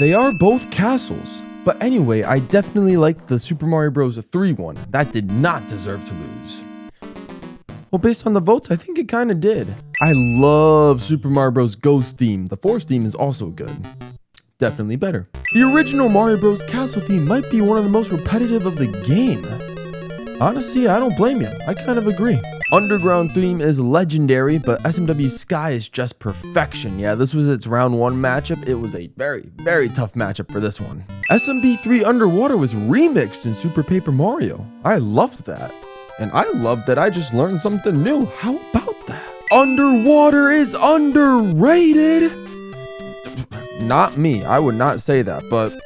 They are both castles. But anyway, I definitely like the Super Mario Bros. 3 one. That did not deserve to lose. Well, based on the votes, I think it kind of did. I love Super Mario Bros. Ghost theme. The Forest theme is also good. Definitely better. The original Mario Bros. Castle theme might be one of the most repetitive of the game. Honestly, I don't blame you. I kind of agree. Underground theme is legendary, but SMW Sky is just perfection. Yeah, this was its round 1 matchup. It was a very, very tough matchup for this one. SMB3 Underwater was remixed in Super Paper Mario. I loved that. And I loved that I just learned something new. How about that? Underwater is underrated. Not me. I would not say that, but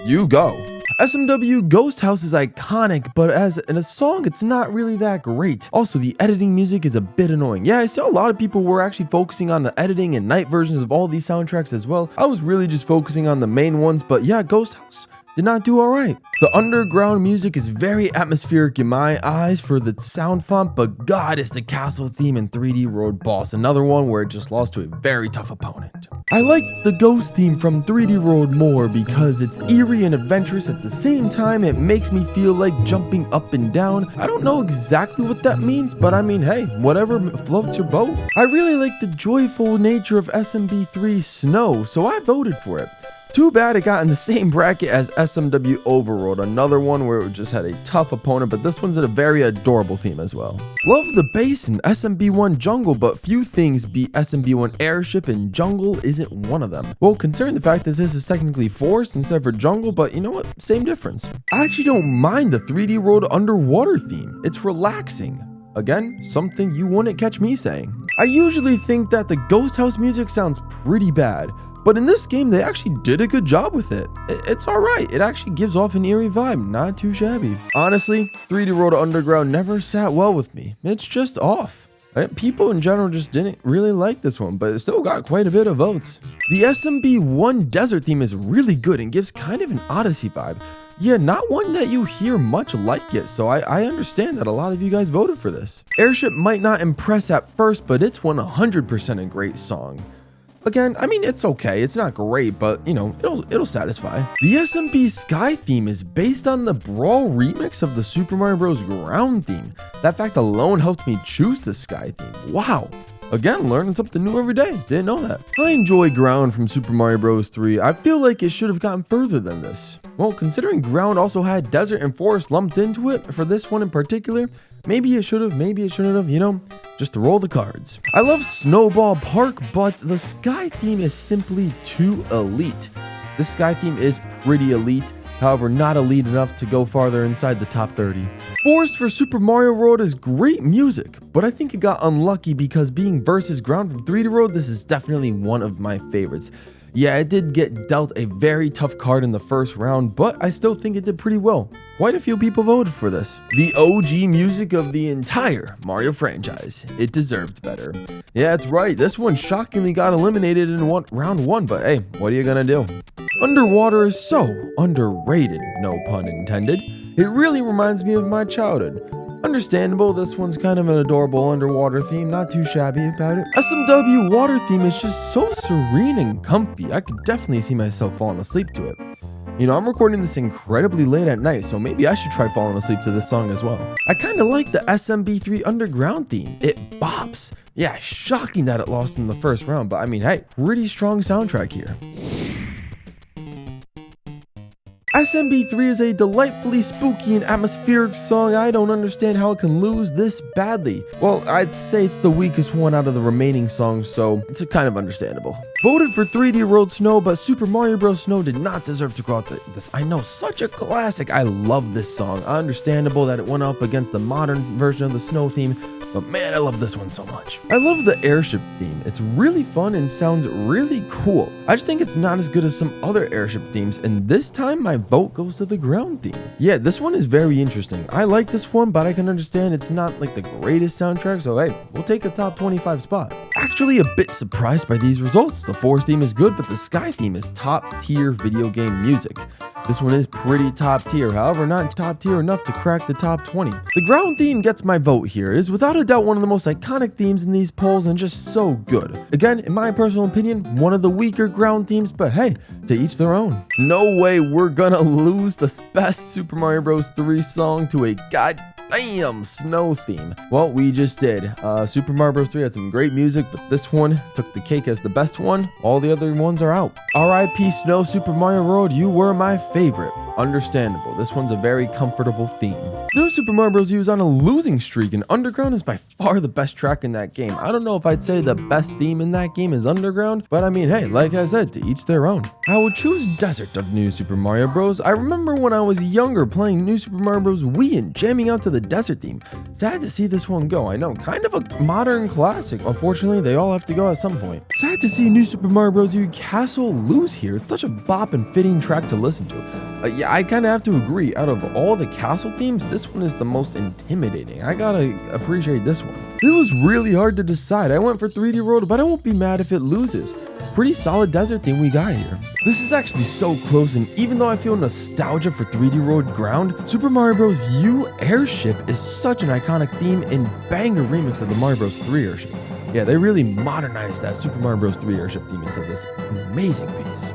you go. SMW Ghost House is iconic, but as in a song, it's not really that great. Also, the editing music is a bit annoying. Yeah, I saw a lot of people were actually focusing on the editing and night versions of all these soundtracks as well. I was really just focusing on the main ones, but yeah, Ghost House did not do alright. The underground music is very atmospheric in my eyes for the sound font, but God, is the castle theme in 3D Road Boss another one where it just lost to a very tough opponent. I like the ghost theme from 3D Road more because it's eerie and adventurous. At the same time, it makes me feel like jumping up and down. I don't know exactly what that means, but I mean, hey, whatever floats your boat. I really like the joyful nature of SMB3 Snow, so I voted for it. Too bad it got in the same bracket as SMW Overworld, another one where it just had a tough opponent, but this one's a very adorable theme as well. Love the bass in SMB1 Jungle, but few things beat SMB1 Airship, and Jungle isn't one of them. Well, considering the fact that this is technically Forest instead for Jungle, but you know what? Same difference. I actually don't mind the 3D Road Underwater theme. It's relaxing. Again, something you wouldn't catch me saying. I usually think that the Ghost House music sounds pretty bad, but in this game, they actually did a good job with it. It's alright. It actually gives off an eerie vibe. Not too shabby. Honestly, 3D Road Underground never sat well with me. It's just off. People in general just didn't really like this one, but it still got quite a bit of votes. The SMB1 Desert theme is really good and gives kind of an Odyssey vibe. Yeah, not one that you hear much like it, so I understand that a lot of you guys voted for this. Airship might not impress at first, but it's 100% a great song. Again, I mean, it's okay. It's not great, but, you know, it'll satisfy. The SMB Sky theme is based on the Brawl remix of the Super Mario Bros. Ground theme. That fact alone helped me choose the Sky theme. Wow. Again, learning something new every day. Didn't know that. I enjoy Ground from Super Mario Bros. 3. I feel like it should have gotten further than this. Well, considering Ground also had Desert and Forest lumped into it for this one in particular, maybe it should have, you know, just to roll the cards. I love Snowball Park, but the Sky theme is simply too elite. The Sky theme is pretty elite, however not elite enough to go farther inside the top 30. Forest for Super Mario World is great music, but I think it got unlucky because being versus Ground from 3D Road, this is definitely one of my favorites. Yeah, it did get dealt a very tough card in the first round, but I still think it did pretty well. Quite a few people voted for this. The OG music of the entire Mario franchise. It deserved better. Yeah, that's right. This one shockingly got eliminated in round 1, but hey, what are you gonna do? Underwater is so underrated, no pun intended. It really reminds me of my childhood. Understandable, this one's kind of an adorable underwater theme, not too shabby about it. SMW water theme is just so serene and comfy. I could definitely see myself falling asleep to it. You know, I'm recording this incredibly late at night, so maybe I should try falling asleep to this song as well. I kind of like the SMB3 Underground theme. It bops. Yeah, shocking that it lost in the first round, but I mean, hey, pretty strong soundtrack here. SMB3 is a delightfully spooky and atmospheric song. I don't understand how it can lose this badly. Well, I'd say it's the weakest one out of the remaining songs, so it's kind of understandable. Voted for 3D Road Snow, but Super Mario Bros. Snow did not deserve to go out this. I know, such a classic. I love this song. Understandable that it went up against the modern version of the Snow theme, but man, I love this one so much. I love the Airship theme. It's really fun and sounds really cool. I just think it's not as good as some other Airship themes, and this time my vote goes to the Ground theme. Yeah, this one is very interesting. I like this one, but I can understand it's not like the greatest soundtrack, so hey, we'll take a top 25 spot. Actually a bit surprised by these results. The Forest theme is good, but the Sky theme is top tier video game music. This one is pretty top tier, however not top tier enough to crack the top 20. The ground theme gets my vote here. It is without a doubt one of the most iconic themes in these polls and just so good. Again, in my personal opinion, one of the weaker ground themes, but hey, to each their own. No way we're gonna lose the best Super Mario Bros. 3 song to a goddamn snow theme. Well, we just did. Super Mario Bros. 3 had some great music, but this one took the cake as the best one. All the other ones are out. R.I.P. Snow Super Mario World, you were my favorite. Understandable. This one's a very comfortable theme. New Super Mario Bros. U is on a losing streak, and Underground is by far the best track in that game. I don't know if I'd say the best theme in that game is Underground, but I mean, hey, like I said, to each their own. I would choose Desert of New Super Mario Bros. I remember when I was younger playing New Super Mario Bros. Wii and jamming out to the Desert theme. Sad to see this one go. I know, kind of a modern classic. Unfortunately, they all have to go at some point. Sad to see New Super Mario Bros. U Castle lose here. It's such a bop and fitting track to listen to. Yeah, I kind of have to agree. Out of all the castle themes, this one is the most intimidating. I gotta appreciate this one. It was really hard to decide. I went for 3D World, but I won't be mad if it loses. Pretty solid desert theme we got here. This is actually so close, and even though I feel nostalgia for 3D World Ground, Super Mario Bros. U Airship is such an iconic theme and banger remix of the Mario Bros. 3 Airship. Yeah, they really modernized that Super Mario Bros. 3 Airship theme into this amazing piece.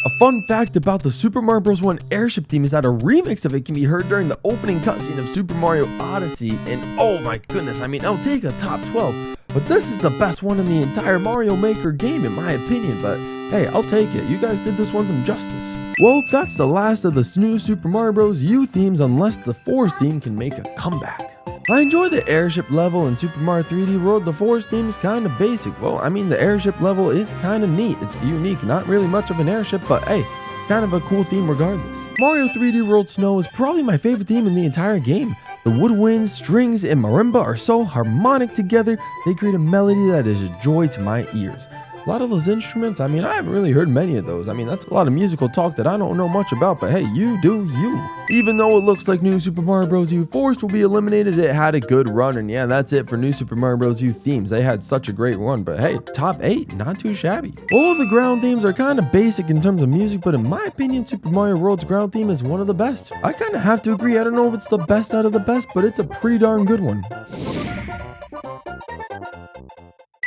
A fun fact about the Super Mario Bros. 1 Airship theme is that a remix of it can be heard during the opening cutscene of Super Mario Odyssey, and oh my goodness, I mean, I'll take a top 12, but this is the best one in the entire Mario Maker game in my opinion, but hey, I'll take it. You guys did this one some justice. Well, that's the last of the new Super Mario Bros. U themes unless the Forest theme can make a comeback. I enjoy the airship level in Super Mario 3D World. The forest theme is kind of basic. Well, I mean, the airship level is kind of neat. It's unique, not really much of an airship, but hey, kind of a cool theme regardless. Mario 3D World Snow is probably my favorite theme in the entire game. The woodwinds, strings, and marimba are so harmonic together, they create a melody that is a joy to my ears. A lot of those instruments, I mean, I haven't really heard many of those. I mean, that's a lot of musical talk that I don't know much about, but hey, you do you. Even though it looks like New Super Mario Bros. U Forest will be eliminated, it had a good run, and yeah, that's it for New Super Mario Bros. U themes. They had such a great run, but hey, top 8, not too shabby. All the ground themes are kind of basic in terms of music, but in my opinion, Super Mario World's ground theme is one of the best. I kind of have to agree. I don't know if it's the best out of the best, but it's a pretty darn good one.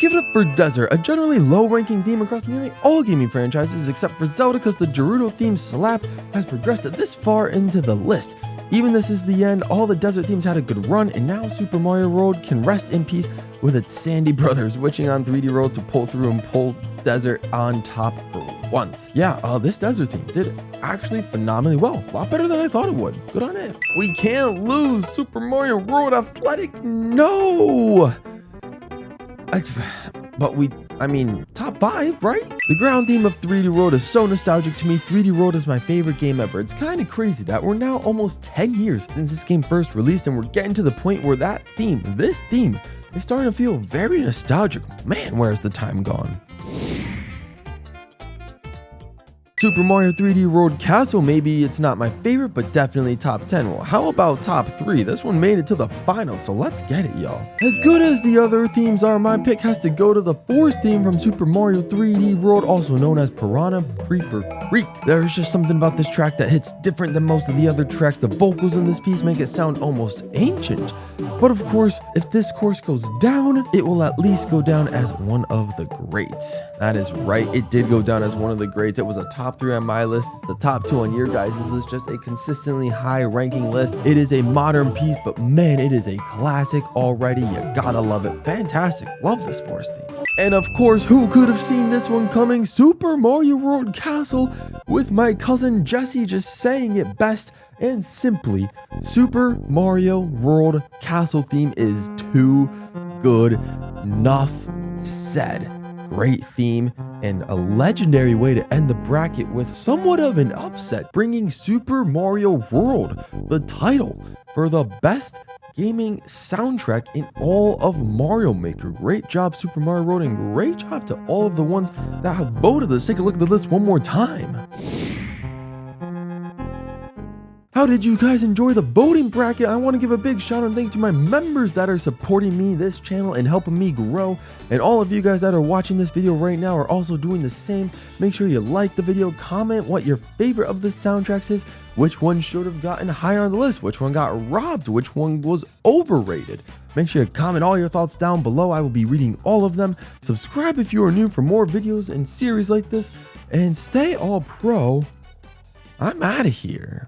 Give it up for Desert, a generally low-ranking theme across nearly all gaming franchises except for Zelda, because the Gerudo theme slap has progressed this far into the list. Even this is the end, all the Desert themes had a good run, and now Super Mario World can rest in peace with its Sandy brothers witching on 3D World to pull through and pull Desert on top for once. Yeah, this Desert theme did actually phenomenally well. A lot better than I thought it would. Good on it. We can't lose Super Mario World Athletic. No! I mean, top 5, right? The ground theme of 3D World is so nostalgic to me. 3D World is my favorite game ever. It's kind of crazy that we're now almost 10 years since this game first released, and we're getting to the point where this theme, is starting to feel very nostalgic. Man, where's the time gone? Super Mario 3D World Castle, maybe it's not my favorite, but definitely top 10. Well, how about top 3? This one made it to the final, so let's get it, y'all. As good as the other themes are, my pick has to go to the Forest theme from Super Mario 3D World, also known as Piranha Creeper Creek. There's just something about this track that hits different than most of the other tracks. The vocals in this piece make it sound almost ancient. But of course, if this course goes down, it will at least go down as one of the greats. That is right, it did go down as one of the greats. It was a top 3 on my list. The top 2 on your guys' is just a consistently high ranking list. It is a modern piece, but man, it is a classic already. You gotta love it. Fantastic. Love this Forest theme. And of course, who could have seen this one coming? Super Mario World Castle, with my cousin Jesse just saying it best and simply. Super Mario World Castle theme is too good. Enough said. Great theme and a legendary way to end the bracket with somewhat of an upset, bringing Super Mario World the title for the best gaming soundtrack in all of Mario Maker. Great job, Super Mario World, and great job to all of the ones that have voted. Let's take a look at the list one more time. How did you guys enjoy the voting bracket? I want to give a big shout out and thank to my members that are supporting me, this channel, and helping me grow. And all of you guys that are watching this video right now are also doing the same. Make sure you like the video, comment what your favorite of the soundtracks is, which one should have gotten higher on the list, which one got robbed, which one was overrated. Make sure you comment all your thoughts down below. I will be reading all of them. Subscribe if you are new for more videos and series like this, and stay all pro. I'm out of here.